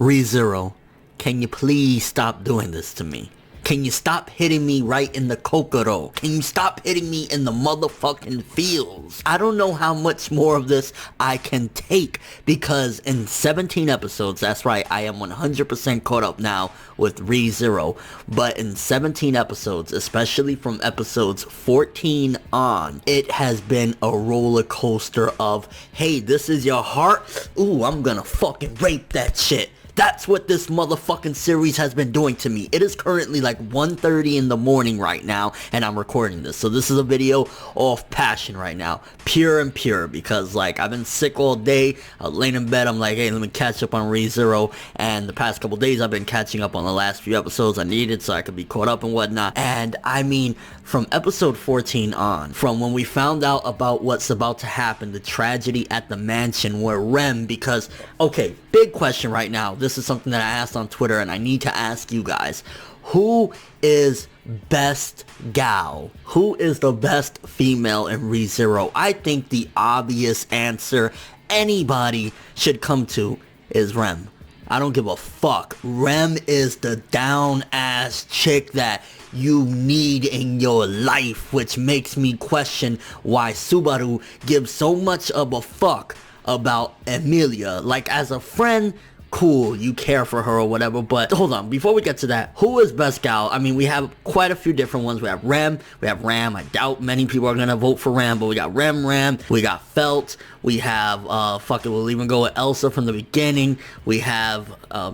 ReZero, can you please stop doing this to me? Can you stop hitting me right in the kokoro? Can you stop hitting me in the motherfucking feels? I don't know how much more of this I can take, because in 17 episodes, that's right, I am 100% caught up now with ReZero, but in 17 episodes, especially from episodes 14 on, it has been a roller coaster of, hey, this is your heart? Ooh, I'm gonna fucking rape that shit. That's what this motherfucking series has been doing to me. It is currently like 1:30 in the morning right now, and I'm recording this. So this is a video off passion right now. Pure and pure, because like I've been sick all day. I was laying in bed, I'm like, hey, let me catch up on ReZero. And the past couple days I've been catching up on the last few episodes I needed so I could be caught up and whatnot. And I mean, from episode 14 on, from when we found out about what's about to happen, the tragedy at the mansion where Rem, because, okay, big question right now. This is something that I asked on Twitter, and I need to ask you guys. Who is best gal? Who is the best female in ReZero? I think the obvious answer anybody should come to is Rem. I don't give a fuck. Rem is the down-ass chick that you need in your life, which makes me question why Subaru gives so much of a fuck about Emilia. Like, as a friend, cool, you care for her or whatever, but hold on, before we get to that, who is best gal? I mean, we have quite a few different ones. We have Rem, we have Ram. I doubt many people are gonna vote for Ram, but we got Ram, we got Felt, we have, we'll even go with Elsa from the beginning. We have,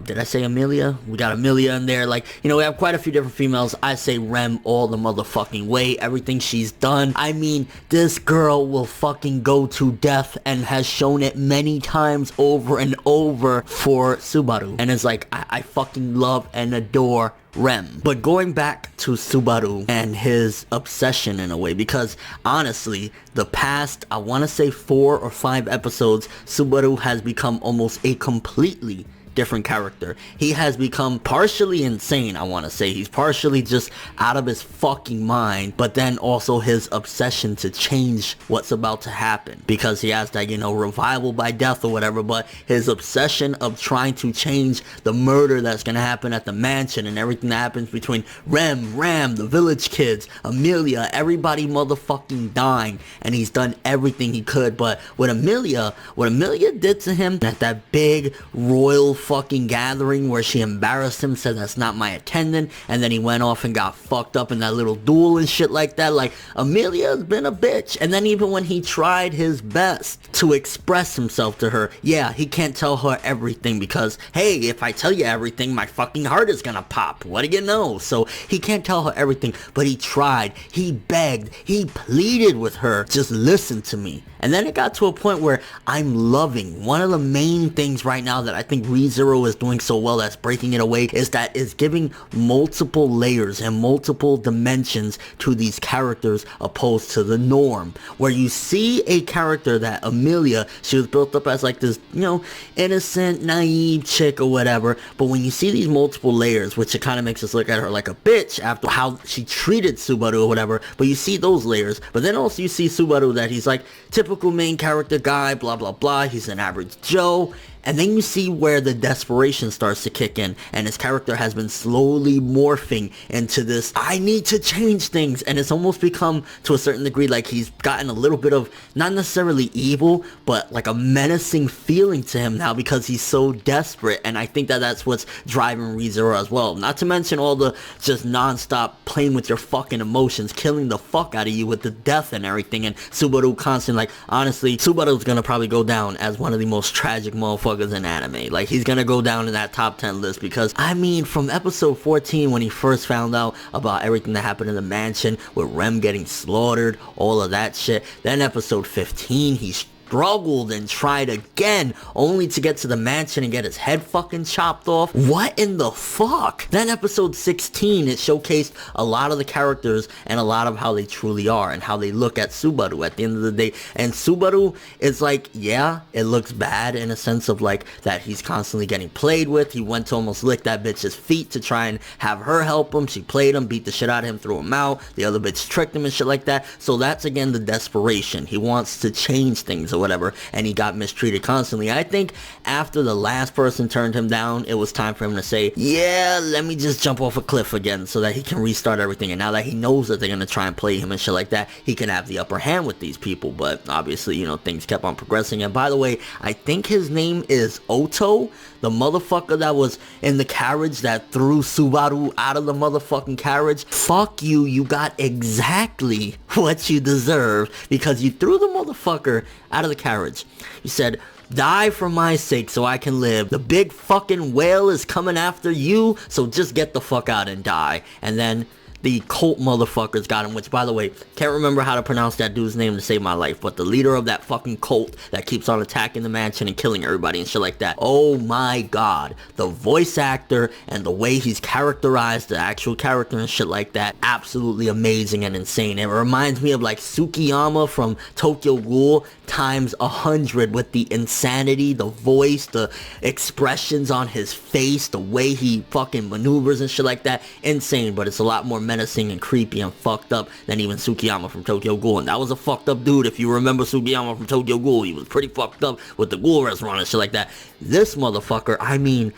did I say Emilia? We got Emilia in there. Like, you know, we have quite a few different females. I say Rem all the motherfucking way. Everything she's done. I mean, this girl will fucking go to death and has shown it many times over and over for Subaru. And it's like, I fucking love and adore Rem. But going back to Subaru and his obsession in a way, because honestly, the past, I want to say 4 or 5 episodes, Subaru has become almost a completely different character. He has become partially insane, I want to say. He's partially just out of his fucking mind, but then also his obsession to change what's about to happen, because he has that, you know, revival by death or whatever, but his obsession of trying to change the murder that's gonna happen at the mansion and everything that happens between Ram, the village kids, Emilia, everybody motherfucking dying, and he's done everything he could. But with Emilia, what Emilia did to him at that big royal fucking gathering where she embarrassed him, said that's not my attendant, and then he went off and got fucked up in that little duel and shit like that. Like, Emilia's been a bitch. And then even when he tried his best to express himself to her, yeah, he can't tell her everything, because hey, if I tell you everything, my fucking heart is gonna pop. What do you know? So he can't tell her everything, but he tried, he begged, he pleaded with her, just listen to me. And then it got to a point where I'm loving, one of the main things right now that I think ReZero is doing so well that's breaking it away, is that it's giving multiple layers and multiple dimensions to these characters opposed to the norm. Where you see a character that Emilia, she was built up as like this, you know, innocent, naive chick or whatever, but when you see these multiple layers, which it kind of makes us look at her like a bitch after how she treated Subaru or whatever, but you see those layers, but then also you see Subaru that he's like typical main character guy, blah blah blah, he's an average Joe. And then you see where the desperation starts to kick in, and his character has been slowly morphing into this, I need to change things, and it's almost become, to a certain degree, like he's gotten a little bit of, not necessarily evil, but like a menacing feeling to him now, because he's so desperate. And I think that that's what's driving ReZero as well. Not to mention all the just non-stop playing with your fucking emotions, killing the fuck out of you with the death and everything, and Subaru constantly, like, honestly, Subaru's gonna probably go down as one of the most tragic motherfuckers in anime. Like, he's gonna go down in that top 10 list, because I mean, from episode 14 when he first found out about everything that happened in the mansion with Rem getting slaughtered, all of that shit, then episode 15 he struggled and tried again, only to get to the mansion and get his head fucking chopped off. What in the fuck? Then episode 16, it showcased a lot of the characters and a lot of how they truly are and how they look at Subaru at the end of the day. And Subaru is like, yeah, it looks bad in a sense of like that he's constantly getting played with. He went to almost lick that bitch's feet to try and have her help him. She played him, beat the shit out of him, threw him out. The other bitch tricked him and shit like that. So that's again the desperation. He wants to change things or whatever, and he got mistreated constantly. I think after the last person turned him down, it was time for him to say, yeah, let me just jump off a cliff again so that he can restart everything. And now that he knows that they're gonna try and play him and shit like that, he can have the upper hand with these people. But obviously, you know, things kept on progressing. And by the way, I think his name is Otto, the motherfucker that was in the carriage that threw Subaru out of the motherfucking carriage. Fuck you, you got exactly what you deserve, because you threw the motherfucker out of the carriage. You said, die for my sake so I can live. The big fucking whale is coming after you, so just get the fuck out and die. And then the cult motherfuckers got him, which, by the way, can't remember how to pronounce that dude's name to save my life, but the leader of that fucking cult that keeps on attacking the mansion and killing everybody and shit like that. Oh my god, the voice actor and the way he's characterized the actual character and shit like that, absolutely amazing and insane. It reminds me of like Tsukiyama from Tokyo Ghoul times 100 with the insanity, the voice, the expressions on his face, the way he fucking maneuvers and shit like that. Insane, but it's a lot more menacing and creepy and fucked up than even Tsukiyama from Tokyo Ghoul. And that was a fucked up dude. If you remember Tsukiyama from Tokyo Ghoul, he was pretty fucked up with the ghoul restaurant and shit like that. This motherfucker, I mean,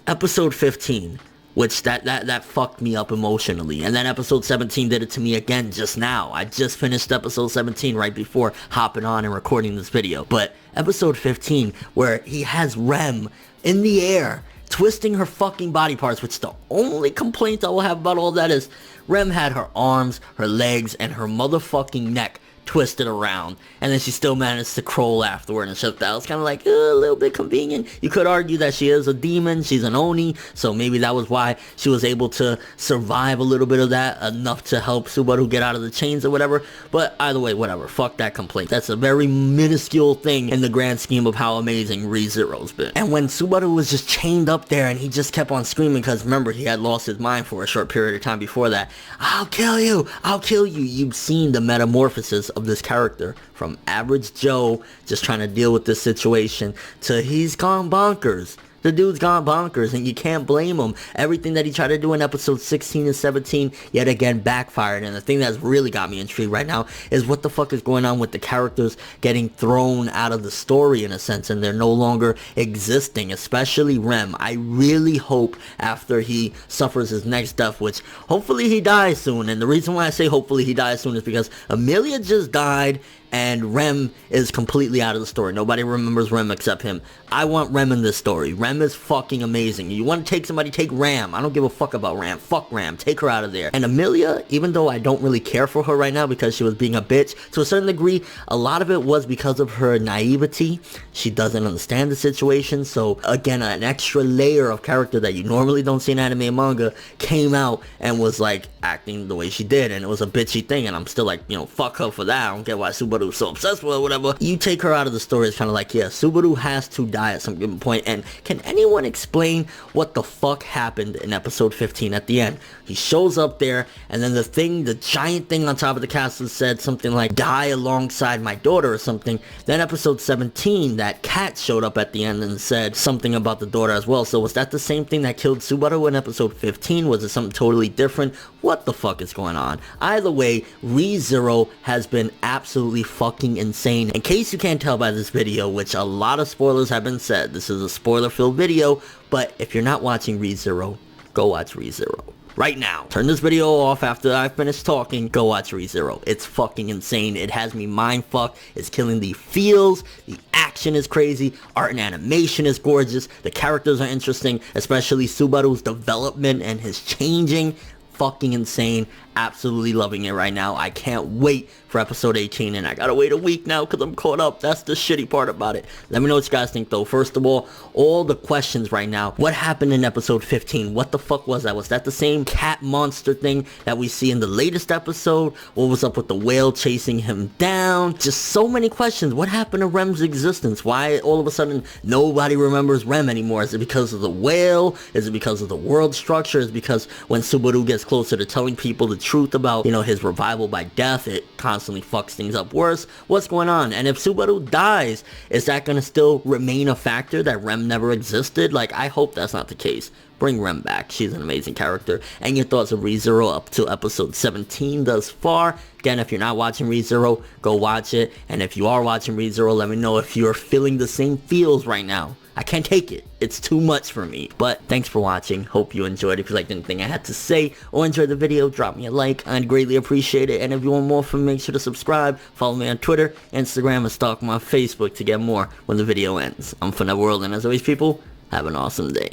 episode 15, which that fucked me up emotionally. And then episode 17 did it to me again just now. I just finished episode 17 right before hopping on and recording this video. But episode 15, where he has Rem in the air, twisting her fucking body parts, which the only complaint I will have about all that is Rem had her arms, her legs, and her motherfucking neck twisted around, and then she still managed to crawl afterward and shit. That was kind of like a little bit convenient. You could argue that she is a demon, she's an Oni, so maybe that was why she was able to survive a little bit of that, enough to help Subaru get out of the chains or whatever. But either way, whatever, fuck that complaint. That's a very minuscule thing in the grand scheme of how amazing ReZero's been. And when Subaru was just chained up there and he just kept on screaming, because remember, he had lost his mind for a short period of time before that. I'll kill you, I'll kill you. You've seen the metamorphosis of this character from average Joe just trying to deal with this situation to he's gone bonkers. The dude's gone bonkers, and you can't blame him. Everything that he tried to do in episode 16 and 17 yet again backfired. And the thing that's really got me intrigued right now is what the fuck is going on with the characters getting thrown out of the story in a sense, and they're no longer existing, especially Rem. I really hope after he suffers his next death, which hopefully he dies soon. And the reason why I say hopefully he dies soon is because Amelia just died and Rem is completely out of the story. Nobody remembers Rem except him. I want Rem in this story. Rem is fucking amazing. You want to take somebody, take Ram. I don't give a fuck about Ram. Fuck Ram. Take her out of there. And Amelia, even though I don't really care for her right now because she was being a bitch, to a certain degree, a lot of it was because of her naivety. She doesn't understand the situation. So again, an extra layer of character that you normally don't see in anime and manga came out and was like acting the way she did. And it was a bitchy thing. And I'm still like, you know, fuck her for that. I don't get why Subaru was so obsessed with her or whatever. You take her out of the story, it's kind of like, yeah, Subaru has to die at some given point. And can anyone explain what the fuck happened in episode 15 at the end? He shows up there, and then the giant thing on top of the castle said something like, die alongside my daughter or something. Then episode 17, that cat showed up at the end and said something about the daughter as well. So was that the same thing that killed Subaru in episode 15? Was it something totally different? What the fuck is going on? Either way, ReZero has been absolutely fucking insane. In case you can't tell by this video, which a lot of spoilers have been said, this is a spoiler-filled video, but if you're not watching ReZero, go watch ReZero. Right now. Turn this video off after I finish talking. Go watch ReZero. It's fucking insane. It has me mind fucked. It's killing the feels. The action is crazy. Art and animation is gorgeous. The characters are interesting, especially Subaru's development and his changing. Fucking insane. Absolutely loving it right now. I can't wait for episode 18, and I gotta wait a week now because I'm caught up. That's the shitty part about it. Let me know what you guys think though. First of all the questions right now. What happened in episode 15? What the fuck was that? Was that the same cat monster thing that we see in the latest episode? What was up with the whale chasing him down? Just so many questions. What happened to Rem's existence? Why all of a sudden nobody remembers Rem anymore? Is it because of the whale? Is it because of the world structure? Is it because when Subaru gets closer to telling people the truth about, you know, his revival by death, it constantly fucks things up worse. What's going on? And if Subaru dies, is that gonna still remain a factor that Rem never existed? Like, I hope that's not the case. Bring Rem back. She's an amazing character. And your thoughts of ReZero up to episode 17 thus far. Again, if you're not watching ReZero, go watch it. And if you are watching ReZero, let me know if you're feeling the same feels right now. I can't take it. It's too much for me. But thanks for watching. Hope you enjoyed. If you liked anything I had to say or enjoyed the video, drop me a like. I'd greatly appreciate it. And if you want more from me, make sure to subscribe. Follow me on Twitter, Instagram, and stalk my Facebook to get more when the video ends. I'm ForneverWorld, and as always, people, have an awesome day.